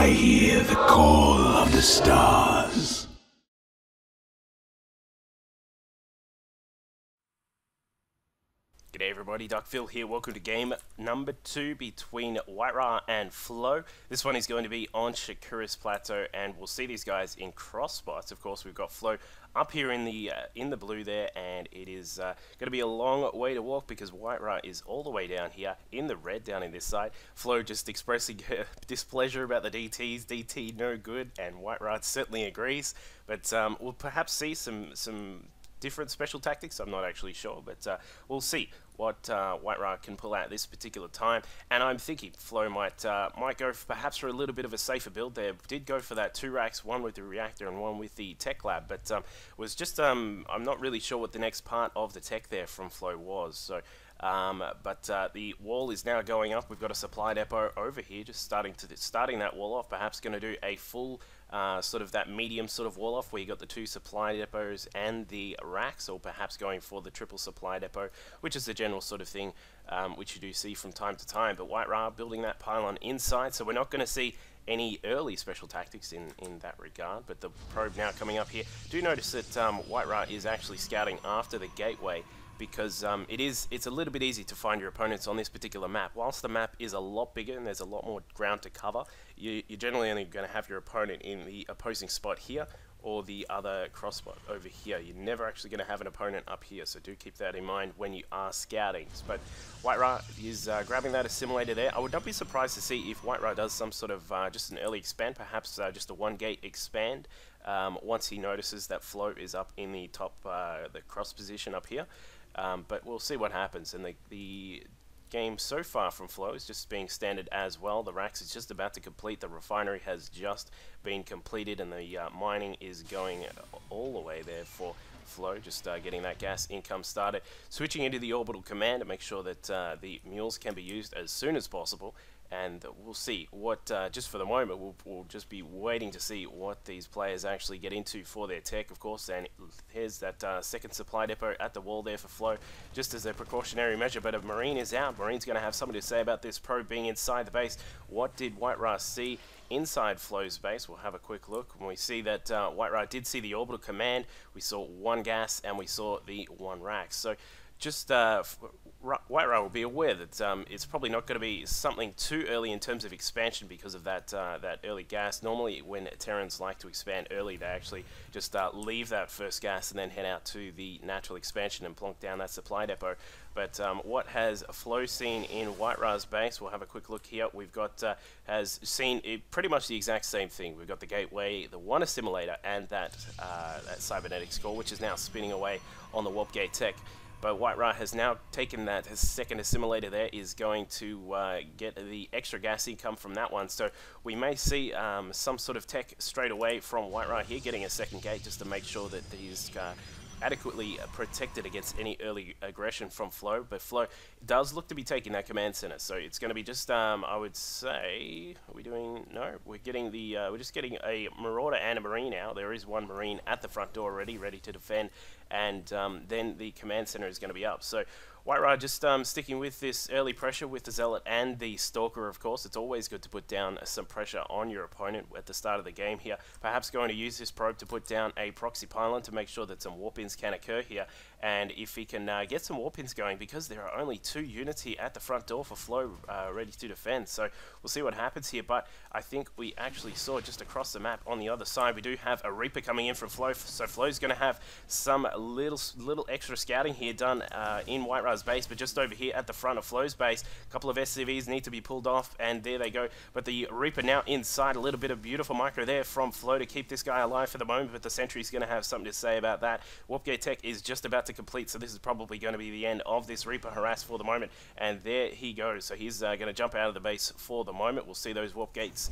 I hear the call of the stars. G'day everybody, tTWhite-Ra here. Welcome to game number 2 between tTWhite-Ra and Flo. This one is going to be on Shakura's Plateau, and we'll see these guys in cross spots. Of course, we've got Flo up here in the blue there, and it is going to be a long way to walk because tTWhite-Ra is all the way down here in the red down in this side. Flo just expressing her displeasure about the DTs. DT no good, and tTWhite-Ra certainly agrees. But we'll perhaps see some different special tactics. I'm not actually sure, but we'll see what tTWhite-Ra can pull out this particular time. And I'm thinking Flo might go perhaps for a little bit of a safer build there. Did go for that 2 racks, one with the reactor and one with the tech lab, but was just I'm not really sure what the next part of the tech there from Flo was. So the wall is now going up. We've got a supply depot over here, just starting that wall off. Perhaps going to do a full sort of that medium sort of wall off where you got the 2 supply depots and the racks, or perhaps going for the triple supply depot, which is the general sort of thing which you do see from time to time. But tTWhite-Ra building that pylon inside, so we're not going to see any early special tactics in that regard. But the probe now coming up here. Do notice that tTWhite-Ra is actually scouting after the gateway, because it's a little bit easy to find your opponents on this particular map. Whilst the map is a lot bigger and there's a lot more ground to cover, you're generally only going to have your opponent in the opposing spot here or the other cross spot over here. You're never actually going to have an opponent up here, so do keep that in mind when you are scouting. But tTWhite-Ra is grabbing that assimilator there. I would not be surprised to see if tTWhite-Ra does some sort of just an early expand, perhaps just a 1 gate expand, once he notices that Flo is up in the top, the cross position up here. But we'll see what happens. And the game so far from Flo is just being standard as well. The racks is just about to complete. The refinery has just been completed, and the mining is going all the way there for Flo, just getting that gas income started. Switching into the orbital command to make sure that the mules can be used as soon as possible. And we'll see what, just for the moment, we'll just be waiting to see what these players actually get into for their tech, of course. And here's that second supply depot at the wall there for Flo, just as a precautionary measure. But if Marine is out, Marine's going to have something to say about this probe being inside the base. What did tTWhite-Ra see inside Flo's base? We'll have a quick look. When we see that tTWhite-Ra did see the orbital command, we saw 1 gas and we saw the 1 rack. So just tTWhite-Ra will be aware that it's probably not going to be something too early in terms of expansion because of that that early gas. Normally when Terrans like to expand early, they actually just leave that first gas and then head out to the natural expansion and plonk down that supply depot. But what has Flo seen in tTWhite-Ra's base? We'll have a quick look here. We've got has seen pretty much the exact same thing. We've got the gateway, the 1 assimilator, and that cybernetics core, which is now spinning away on the warp gate tech. But tTWhite-Ra has now taken that, his second assimilator there is going to get the extra gas income from that one. So we may see some sort of tech straight away from tTWhite-Ra here, getting a second gate just to make sure that he's adequately protected against any early aggression from Flo. But Flo does look to be taking that command center, so it's going to be just I would say, are we doing, no, we're getting the we're just getting a Marauder and a Marine now. There is 1 Marine at the front door already, ready to defend, and then the command center is going to be up. So tTWhite-Ra just sticking with this early pressure with the Zealot and the Stalker, of course. It's always good to put down some pressure on your opponent at the start of the game here. Perhaps going to use this probe to put down a proxy pylon to make sure that some warp-ins can occur here. And if he can get some warp-ins going, because there are only 2 units here at the front door for Flo ready to defend. So we'll see what happens here. But I think we actually saw just across the map on the other side, we do have a Reaper coming in from Flo. So Flo's going to have some little extra scouting here done in tTWhite-Ra's base, but just over here at the front of Flo's base, a couple of SCVs need to be pulled off, and there they go. But the Reaper now inside, a little bit of beautiful micro there from Flo to keep this guy alive for the moment, but the Sentry's going to have something to say about that. Warpgate tech is just about to complete, so this is probably going to be the end of this Reaper harass for the moment, and there he goes. So he's going to jump out of the base for the moment. We'll see those warp gates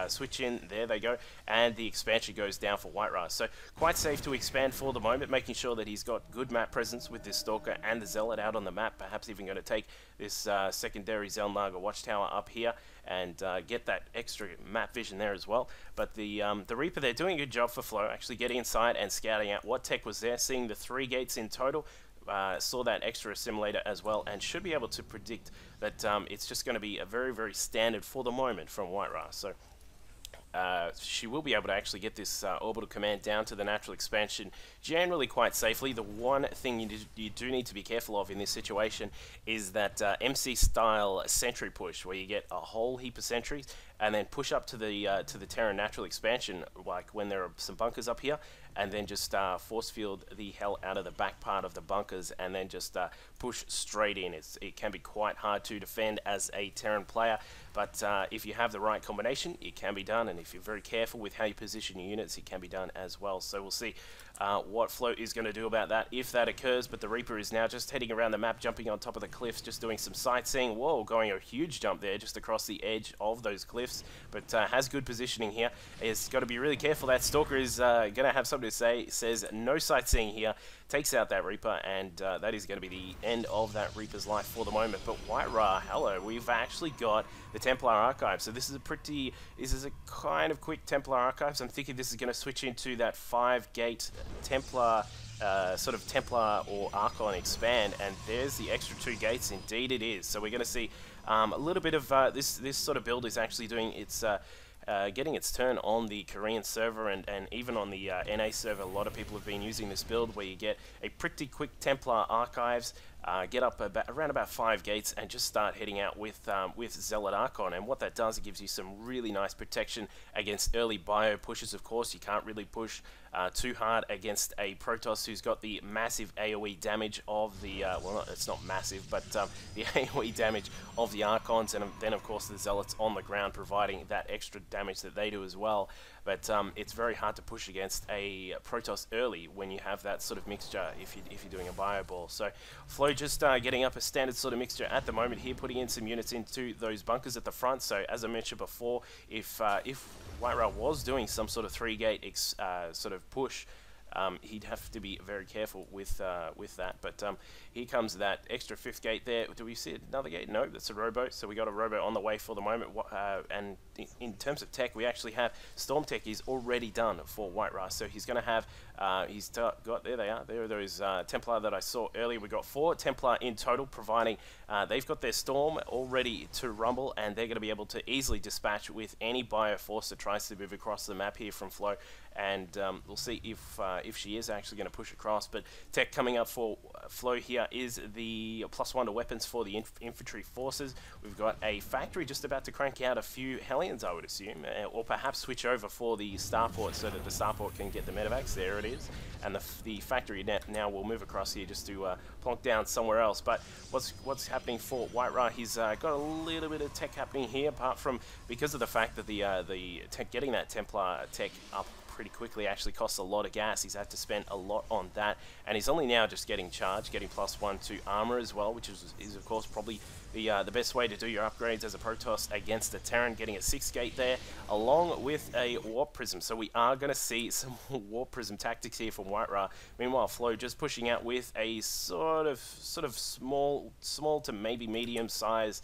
switch in, there they go, and the expansion goes down for tTWhite-Ra. So quite safe to expand for the moment, making sure that he's got good map presence with this Stalker and the Zealot out on the map, perhaps even going to take this secondary Zelnaga watchtower up here and get that extra map vision there as well. But the Reaper, they're doing a good job for Flo, actually getting inside and scouting out what tech was there, seeing the 3 gates in total. Saw that extra assimilator as well, and should be able to predict that it's just going to be a very, very standard for the moment from tTWhite-Ra. So she will be able to actually get this orbital command down to the natural expansion generally quite safely. The one thing you do need to be careful of in this situation is that MC style sentry push, where you get a whole heap of sentries and then push up to the Terran natural expansion, like when there are some bunkers up here, and then just force field the hell out of the back part of the bunkers and then just push straight in. It can be quite hard to defend as a Terran player, but if you have the right combination, it can be done, and if you're very careful with how you position your units, it can be done as well. So we'll see what Flo is going to do about that if that occurs, but the Reaper is now just heading around the map, jumping on top of the cliffs, just doing some sightseeing. Whoa, going a huge jump there just across the edge of those cliffs, but has good positioning here. He's got to be really careful. That Stalker is going to have something to say. Says no sightseeing here, takes out that Reaper, and that is going to be the end of that Reaper's life for the moment. But White-Ra, hello, we've actually got the Templar Archive. So this is a kind of quick Templar Archives. I'm thinking this is going to switch into that 5-gate Templar, sort of Templar or Archon expand, and there's the extra 2 gates. Indeed it is. So we're going to see a little bit of this sort of build is actually doing its getting its turn on the Korean server and even on the NA server. A lot of people have been using this build where you get a pretty quick Templar Archives, get up around about 5 gates and just start heading out with Zealot Archon. And what that does, it gives you some really nice protection against early bio pushes. Of course, you can't really push too hard against a Protoss who's got the massive AoE damage of the, well, it's not massive, but the AoE damage of the Archons, and then of course the Zealots on the ground providing that extra damage that they do as well. But it's very hard to push against a Protoss early when you have that sort of mixture if you're doing a bio ball. So Flo just getting up a standard sort of mixture at the moment here, putting in some units into those bunkers at the front. So as I mentioned before, if White-Ra was doing some sort of 3-gate sort of push, he'd have to be very careful with that. But here comes that extra 5th gate there. Do we see another gate? No, that's a rowboat. So we got a rowboat on the way for the moment. And in terms of tech, we actually have Storm Tech is already done for White-Ra. So he's going to have, he's got, there they are. There are those Templar that I saw earlier. We got 4 Templar in total, providing they've got their Storm all ready to rumble, and they're going to be able to easily dispatch with any bio force that tries to move across the map here from Flo. And we'll see if she is actually going to push across. But tech coming up for Flo here is the +1 to weapons for the infantry forces. We've got a factory just about to crank out a few Hellions, I would assume, or perhaps switch over for the starport so that the starport can get the medevacs. There it is. And the factory now will move across here just to plonk down somewhere else. But what's happening for White-Ra? He's got a little bit of tech happening here, apart from because of the fact that the tech, getting that Templar tech up pretty quickly actually costs a lot of gas. He's had to spend a lot on that, and he's only now just getting charged, getting +1 to armor as well, which is of course probably the best way to do your upgrades as a Protoss against a Terran, getting a 6th gate there, along with a Warp Prism. So we are going to see some Warp Prism tactics here from White-Ra. Meanwhile, Flo just pushing out with a sort of small to maybe medium size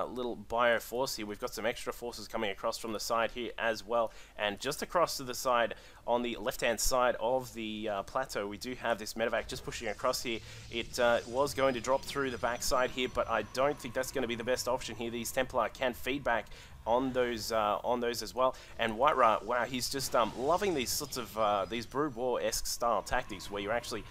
little bio force here. We've got some extra forces coming across from the side here as well, and just across to the side on the left hand side of the plateau, we do have this medevac just pushing across here. It was going to drop through the backside here, but I don't think that's going to be the best option here. These Templar can feedback on those as well. And White-Ra, wow, he's just loving these sorts of these Brood War-esque style tactics where you're actually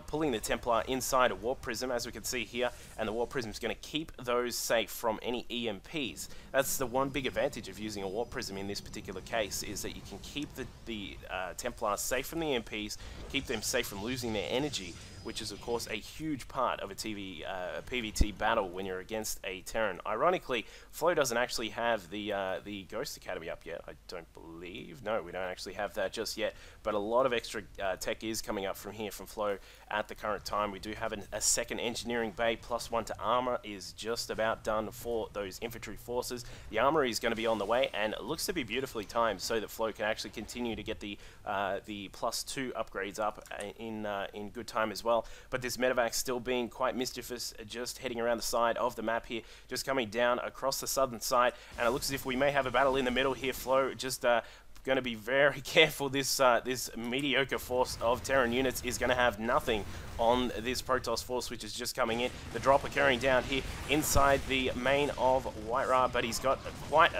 pulling the Templar inside a Warp Prism, as we can see here, and the Warp Prism is going to keep those safe from any EMPs. That's the one big advantage of using a Warp Prism in this particular case, is that you can keep the Templars safe from the EMPs, keep them safe from losing their energy, which is of course a huge part of a PvT battle when you're against a Terran. Ironically, Flo doesn't actually have the Ghost Academy up yet, I don't believe. No, we don't actually have that just yet, but a lot of extra tech is coming up from here from Flo at the current time. We do have a second engineering bay, +1 to armor is just about done for those infantry forces. The armory is going to be on the way, and it looks to be beautifully timed so that Flo can actually continue to get the +2 upgrades up in good time as well. But this medevac still being quite mischievous, just heading around the side of the map here, just coming down across the southern side, and it looks as if we may have a battle in the middle here. Flo just going to be very careful. This this mediocre force of Terran units is going to have nothing on this Protoss force, which is just coming in. The drop occurring down here inside the main of White-Ra, but he's got quite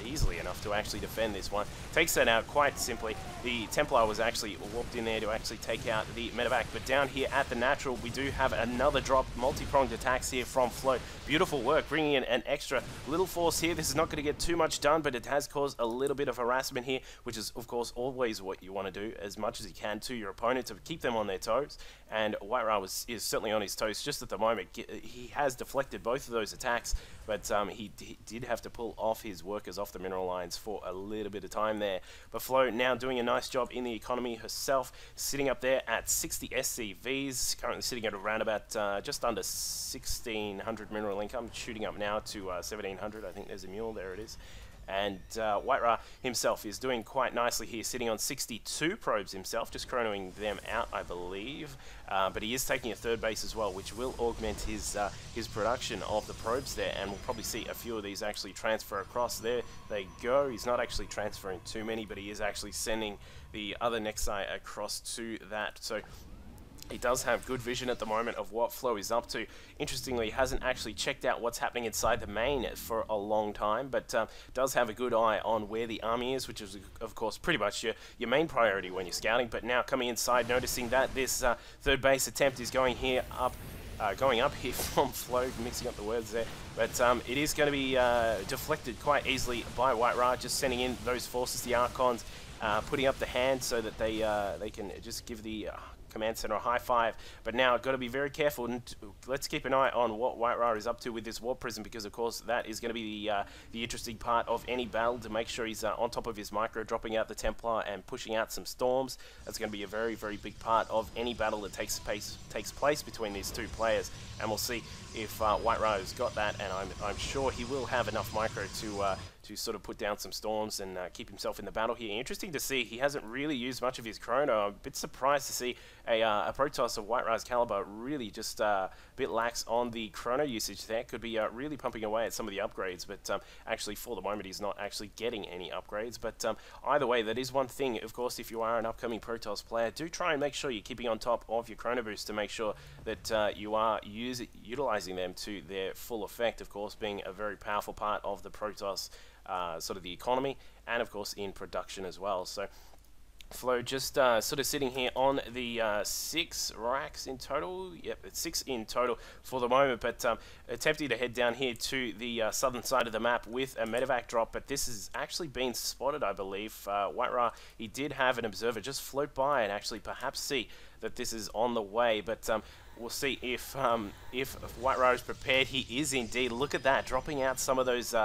easily enough to actually defend this one. Takes that out quite simply. The Templar was actually warped in there to actually take out the medevac, but down here at the natural, we do have another drop, multi-pronged attacks here from Flo. Beautiful work, bringing in an extra little force here. This is not going to get too much done, but it has caused a little bit of harassment here, which is, of course, always what you want to do, as much as you can to your opponent to keep them on their toes. And White-Ra is certainly on his toes just at the moment. He has deflected both of those attacks, but he did have to pull off his workers off the mineral lines for a little bit of time there. But Flo now doing a nice job in the economy herself, sitting up there at 60 SCVs, currently sitting at around about just under 1,600 mineral income, shooting up now to 1,700. I think there's a mule, there it is. And White-Ra himself is doing quite nicely here, sitting on 62 probes himself, just chronoing them out, I believe. But he is taking a third base as well, which will augment his production of the probes there, and we'll probably see a few of these actually transfer across. There they go. He's not actually transferring too many, but he is actually sending the other Nexi across to that. So he does have good vision at the moment of what Flo is up to. Interestingly, he hasn't actually checked out what's happening inside the main for a long time, but does have a good eye on where the army is, which is, of course, pretty much your main priority when you're scouting. But now coming inside, noticing that this third base attempt is going up here from Flo, mixing up the words there. But it is going to be deflected quite easily by White-Ra, just sending in those forces, the Archons, putting up the hand so that they can just give the command center a high five. But now got to be very careful, and let's keep an eye on what White-Ra is up to with this warp prism, because of course that is going to be the interesting part of any battle, to make sure he's on top of his micro, dropping out the Templar and pushing out some storms. That's going to be a very, very big part of any battle that takes place between these two players, and we'll see if White-Ra has got that, and I'm sure he will have enough micro to sort of put down some storms and keep himself in the battle here. Interesting to see, he hasn't really used much of his chrono. I'm a bit surprised to see a Protoss of White-Ra's caliber really just a bit lax on the chrono usage there. Could be really pumping away at some of the upgrades, but actually for the moment he's not actually getting any upgrades. But either way, that is one thing, of course, if you are an upcoming Protoss player, do try and make sure you're keeping on top of your chrono boost to make sure that you are utilizing them to their full effect, of course, being a very powerful part of the Protoss sort of the economy, and of course in production as well. So Flo just sort of sitting here on the 6 racks in total. Yep, it's 6 in total for the moment, but attempting to head down here to the southern side of the map with a medevac drop, but this has actually been spotted, I believe. White-Ra, he did have an observer just float by and actually perhaps see that this is on the way, but we'll see if White-Ra is prepared. He is indeed. Look at that, dropping out some of those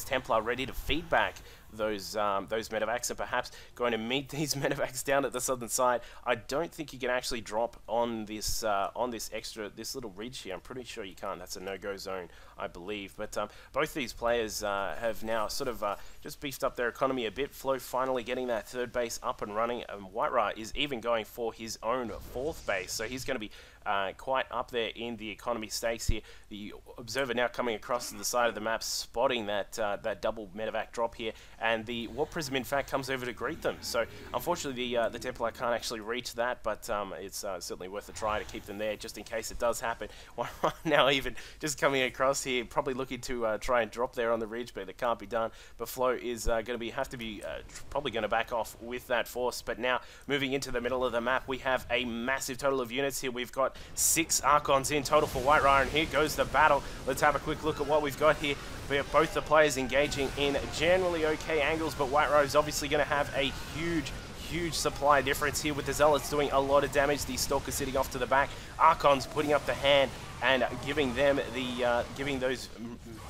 Templar ready to feed back those medevacs, and perhaps going to meet these medevacs down at the southern side. I don't think you can actually drop on this little ridge here. I'm pretty sure you can't. That's a no-go zone, I believe. But both these players have now sort of just beefed up their economy a bit. Flo finally getting that third base up and running, and White-Ra is even going for his own fourth base, so he's going to be quite up there in the economy stakes here. The observer now coming across to the side of the map, spotting that double medevac drop here, and the warp prism in fact comes over to greet them. So unfortunately the Templar can't actually reach that, but it's certainly worth a try to keep them there just in case it does happen. Now even just coming across here, probably looking to try and drop there on the ridge, but it can't be done. But Flo is going to have to be probably going to back off with that force. But now moving into the middle of the map, we have a massive total of units here. We've got 6 Archons in total for White-Ra, and here goes the battle. Let's have a quick look at what we've got here. Both the players engaging in generally okay angles, but White-Ra is obviously going to have a huge supply difference here, with the Zealots doing a lot of damage, the Stalkers sitting off to the back, Archons putting up the hand and giving them the giving those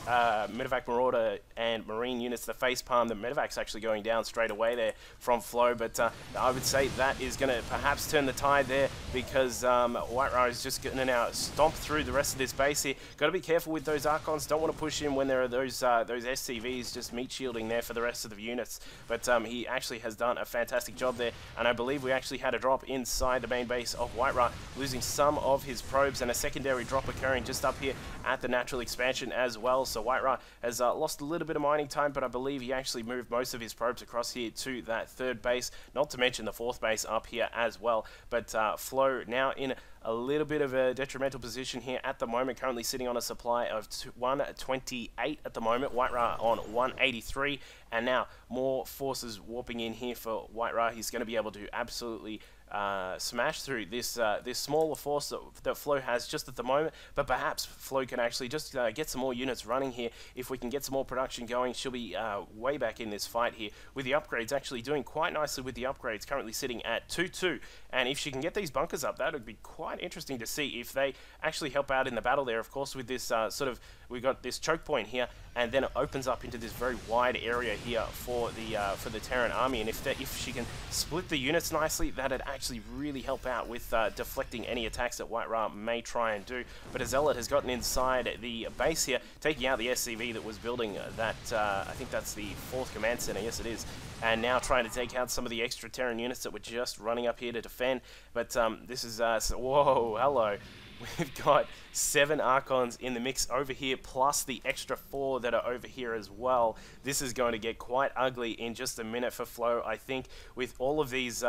Medevac Marauder and Marine units the facepalm. The Medevac's actually going down straight away there from Flo, but I would say that is going to perhaps turn the tide there, because White-Ra is just going to now stomp through the rest of this base here. Got to be careful with those Archons. Don't want to push in when there are those SCVs just meat shielding there for the rest of the units. But he actually has done a fantastic job there, and I believe we actually had a drop inside the main base of White-Ra, losing some of his probes, and a secondary drop drop occurring just up here at the natural expansion as well. So tTWhite-Ra has lost a little bit of mining time, but I believe he actually moved most of his probes across here to that third base, not to mention the fourth base up here as well. But Flo now in a little bit of a detrimental position here at the moment, currently sitting on a supply of 128 at the moment, tTWhite-Ra on 183, and now more forces warping in here for tTWhite-Ra. He's going to be able to absolutely smash through this this smaller force that Flo has just at the moment, but perhaps Flo can actually just get some more units running here. If we can get some more production going, she'll be way back in this fight here, with the upgrades actually doing quite nicely with the upgrades, currently sitting at 2-2, and if she can get these bunkers up, that would be quite interesting to see if they actually help out in the battle there. Of course, with this we've got this choke point here, and then it opens up into this very wide area here for the Terran army, and if she can split the units nicely, that'd actually really help out with deflecting any attacks that tTWhite-Ra may try and do. But a Zealot has gotten inside the base here, taking out the SCV that was building that, I think that's the 4th command center, yes it is, and now trying to take out some of the extra Terran units that were just running up here to defend. But this is, whoa, hello. We've got 7 Archons in the mix over here, plus the extra 4 that are over here as well. This is going to get quite ugly in just a minute for Flo. I think with all of these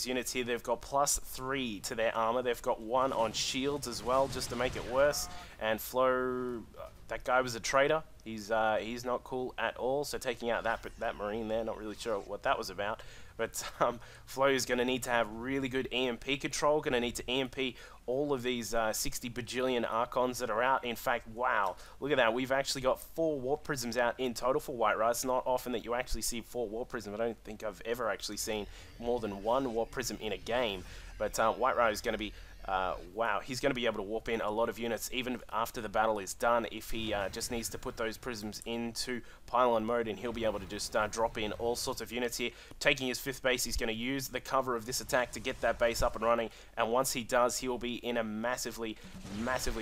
units here, they've got +3 to their armor. They've got 1 on shields as well, just to make it worse. And Flo, that guy was a traitor. He's not cool at all. So taking out that Marine there, not really sure what that was about. But Flo is going to need to have really good EMP control, going to need to EMP all of these 60 bajillion Archons that are out. In fact, wow, look at that. We've actually got 4 Warp Prisms out in total for tTWhite-Ra. It's not often that you actually see 4 Warp Prisms. I don't think I've ever actually seen more than 1 Warp Prism in a game. But tTWhite-Ra is going to be wow, he's going to be able to warp in a lot of units even after the battle is done if he just needs to put those prisms into pylon mode, and he'll be able to just drop in all sorts of units here. Taking his 5th base, he's going to use the cover of this attack to get that base up and running, and once he does, he will be in a massively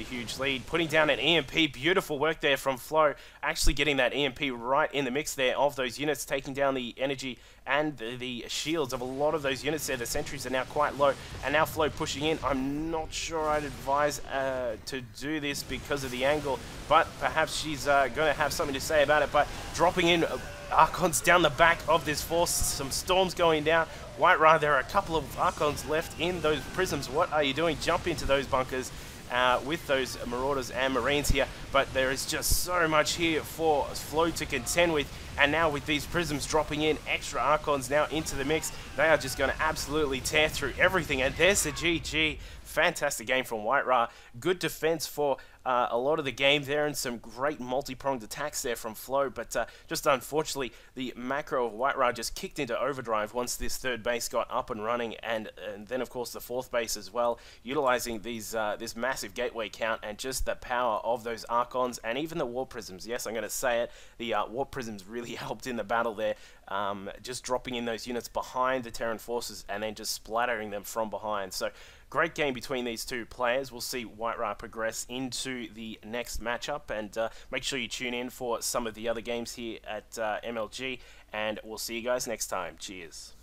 huge lead. Putting down an EMP, beautiful work there from Flo, actually getting that EMP right in the mix there of those units, taking down the energy and the shields of a lot of those units there. The sentries are now quite low, and now Flo pushing in. I'm not sure I'd advise to do this because of the angle, but perhaps she's going to have something to say about it. But dropping in Archons down the back of this force, some storms going down. tTWhite-Ra, there are a couple of Archons left in those prisms. What are you doing? Jump into those bunkers with those Marauders and Marines here, but there is just so much here for Flo to contend with. And now with these prisms dropping in, extra Archons now into the mix, they are just going to absolutely tear through everything. And there's the GG. Fantastic game from tTWhite-Ra. Good defense for a lot of the game there, and some great multi-pronged attacks there from Flo, but just unfortunately the macro of tTWhite-Ra just kicked into overdrive once this 3rd base got up and running, and then of course the 4th base as well, utilizing these this massive gateway count and just the power of those Archons and even the Warp Prisms. Yes, I'm going to say it, the Warp Prisms really helped in the battle there, just dropping in those units behind the Terran forces and then just splattering them from behind. So great game between these 2 players. We'll see tTWhite-Ra progress into the next matchup, and make sure you tune in for some of the other games here at MLG, and we'll see you guys next time. Cheers.